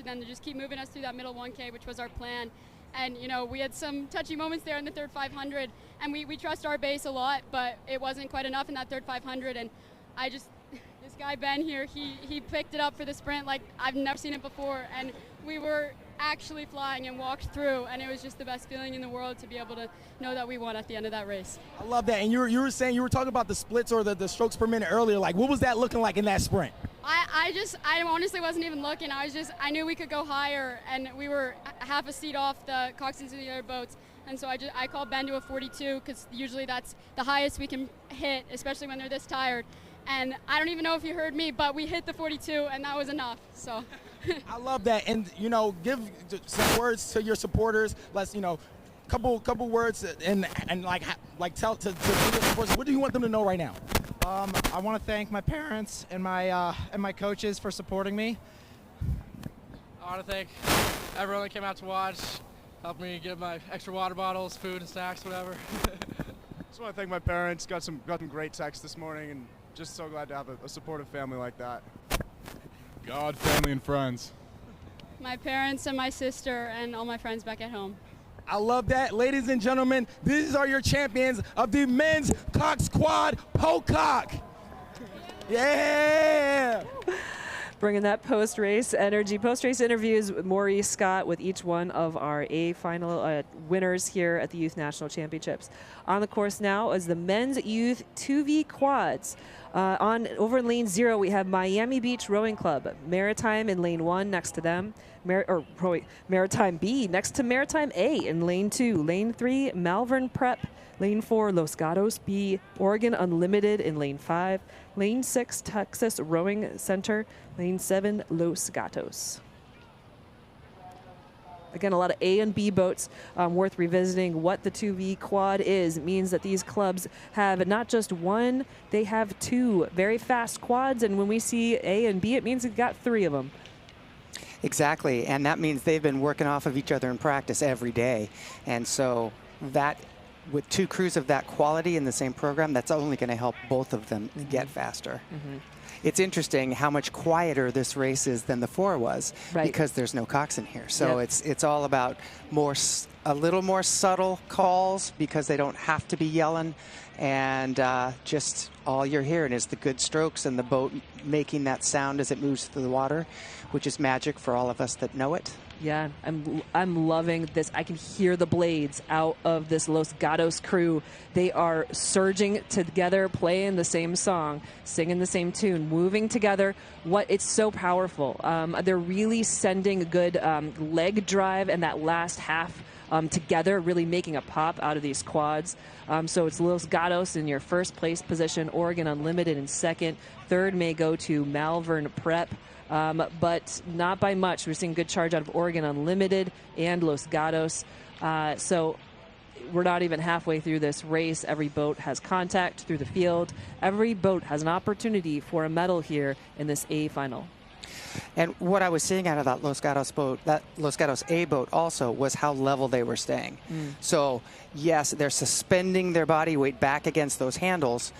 them to just keep moving us through that middle 1K, which was our plan. And, you know, we had some touchy moments there in the third 500, and we trust our base a lot, but it wasn't quite enough in that third 500. And this guy Ben here, he picked it up for the sprint like I've never seen it before, and we were actually flying and walked through, and it was just the best feeling in the world to be able to know that we won at the end of that race. I love that. And you were saying, you were talking about the splits or the strokes per minute earlier. Like, what was that looking like in that sprint? I honestly wasn't even looking. I knew we could go higher, and we were half a seat off the coxswains of the other boats. And so I called Ben to a 42, because usually that's the highest we can hit, especially when they're this tired. And I don't even know if you heard me, but we hit the 42, and that was enough. So. I love that. And, you know, give some words to your supporters. Let's, you know, couple words and like tell to your supporters. What do you want them to know right now? I want to thank my parents and my coaches for supporting me. I want to thank everyone that came out to watch, helped me get my extra water bottles, food and snacks, whatever. Just want to thank my parents. Got some great texts this morning, and just so glad to have a supportive family like that. God, family, and friends. My parents and my sister and all my friends back at home. I love that. Ladies and gentlemen, these are your champions of the men's Cox Quad Pocock. Yeah! Bringing that post-race energy. Post-race interviews with Maurice Scott with each one of our A Final winners here at the Youth National Championships. On the course now is the men's youth 2V quads. Over in lane 0, we have Miami Beach Rowing Club. Maritime in lane 1 next to them. Maritime B next to Maritime A in lane 2. Lane 3, Malvern Prep. Lane 4, Los Gatos B. Oregon Unlimited in lane 5. Lane 6, Texas Rowing Center. Lane 7, Los Gatos. Again, a lot of A and B boats. Worth revisiting what the 2V quad is. It means that these clubs have not just one, they have 2 very fast quads. And when we see A and B, it means we've got 3 of them. Exactly, and that means they've been working off of each other in practice every day. And so that, with 2 crews of that quality in the same program, that's only going to help both of them get faster. It's interesting how much quieter this race is than the 4 was, because there's no coxswain here. So it's all about a little more subtle calls, because they don't have to be yelling, and just all you're hearing is the good strokes and the boat making that sound as it moves through the water, which is magic for all of us that know it. Yeah, I'm loving this. I can hear the blades out of this Los Gatos crew. They are surging together, playing the same song, singing the same tune, moving together. It's so powerful. They're really sending a good leg drive and that last half together, really making a pop out of these quads. So it's Los Gatos in your first place position, Oregon Unlimited in second. Third may go to Malvern Prep. But not by much. We're seeing good charge out of Oregon Unlimited and Los Gatos. So we're not even halfway through this race. Every boat has contact through the field. Every boat has an opportunity for a medal here in this A final. And what I was seeing out of that Los Gatos boat, that Los Gatos A boat also, was how level they were staying. So yes, they're suspending their body weight back against those handles.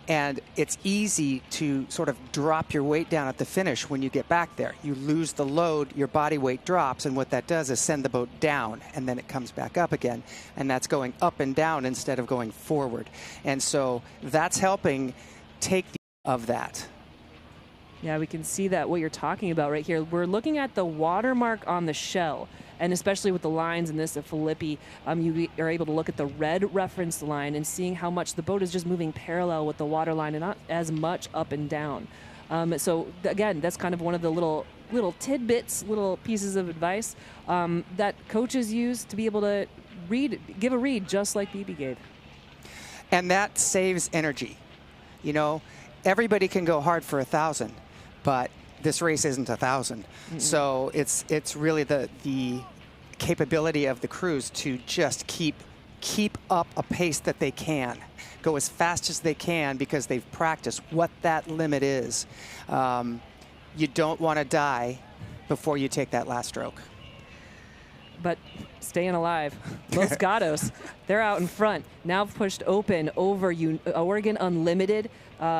And it's easy to sort of drop your weight down at the finish when you get back there. You lose the load, your body weight drops, and what that does is send the boat down, and then it comes back up again. And that's going up and down instead of going forward. And so that's helping take the of that. Yeah, we can see that what you're talking about right here. We're looking at the watermark on the shell. And especially with the lines in this of Filippi, you are able to look at the red reference line and seeing how much the boat is just moving parallel with the water line and not as much up and down. So again, that's kind of one of the little tidbits, little pieces of advice that coaches use to be able to give a read just like BB gave. And that saves energy. You know, everybody can go hard for 1,000, but this race isn't 1,000. So it's really the capability of the crews to just keep up a pace that they can, go as fast as they can, because they've practiced what that limit is. You don't want to die before you take that last stroke. but staying alive. Los Gatos, they're out in front. Now pushed open over Oregon Unlimited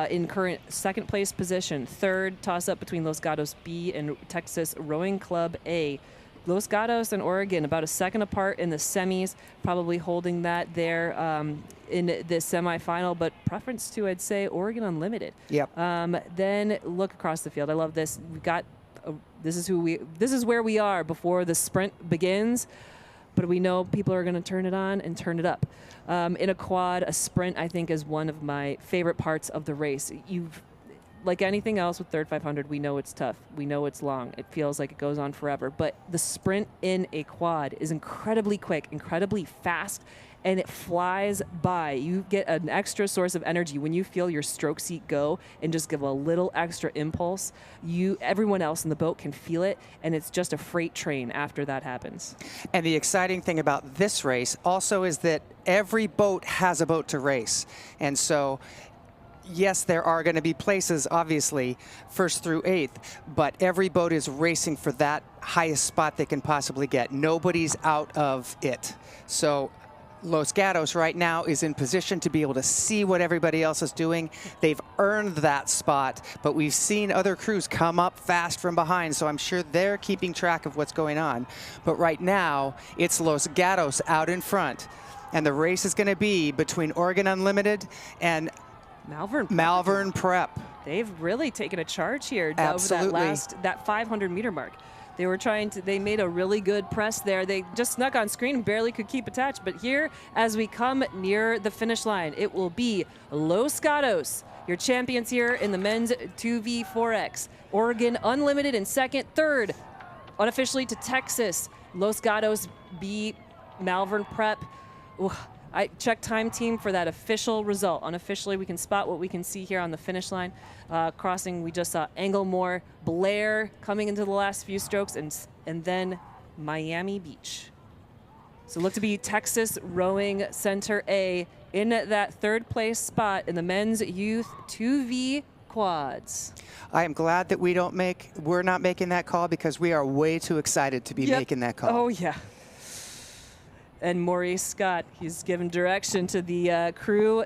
in current second place position. Third toss up between Los Gatos B and Texas Rowing Club A. Los Gatos and Oregon about a second apart in the semis, probably holding that there in the semifinal, but preference to, I'd say, Oregon Unlimited. Yep. Then look across the field. I love this. We've got this is where we are before the sprint begins, but we know people are going to turn it on and turn it up. In a quad, a sprint, I think, is one of my favorite parts of the race. Like anything else with third 500, we know it's tough. We know it's long. It feels like it goes on forever. But the sprint in a quad is incredibly quick, incredibly fast, and it flies by. You get an extra source of energy when you feel your stroke seat go and just give a little extra impulse. Everyone else in the boat can feel it, and it's just a freight train after that happens. And the exciting thing about this race also is that every boat has a boat to race. And so yes, there are going to be places, obviously, 1st through 8th, but every boat is racing for that highest spot they can possibly get. Nobody's out of it. So Los Gatos right now is in position to be able to see what everybody else is doing. They've earned that spot, but we've seen other crews come up fast from behind, so I'm sure they're keeping track of what's going on. But right now, it's Los Gatos out in front, and the race is going to be between Oregon Unlimited and Malvern Prep. They've really taken a charge here Absolutely. over that 500-meter mark. They made a really good press there. They just snuck on screen and barely could keep attached. But here, as we come near the finish line, it will be Los Gatos, your champions here in the men's 2v4X. Oregon Unlimited in second. Third, unofficially to Texas, Los Gatos B, Malvern Prep. Ooh, I checked Time Team for that official result. Unofficially, we can spot what we can see here on the finish line. Crossing, we just saw Englemore, Blair coming into the last few strokes, and then Miami Beach. So look to be Texas Rowing Center A in that third place spot in the men's youth 2V quads. I am glad that we're not making that call, because we are way too excited to be making that call. Oh, yeah. And Maurice Scott, he's given direction to the crew.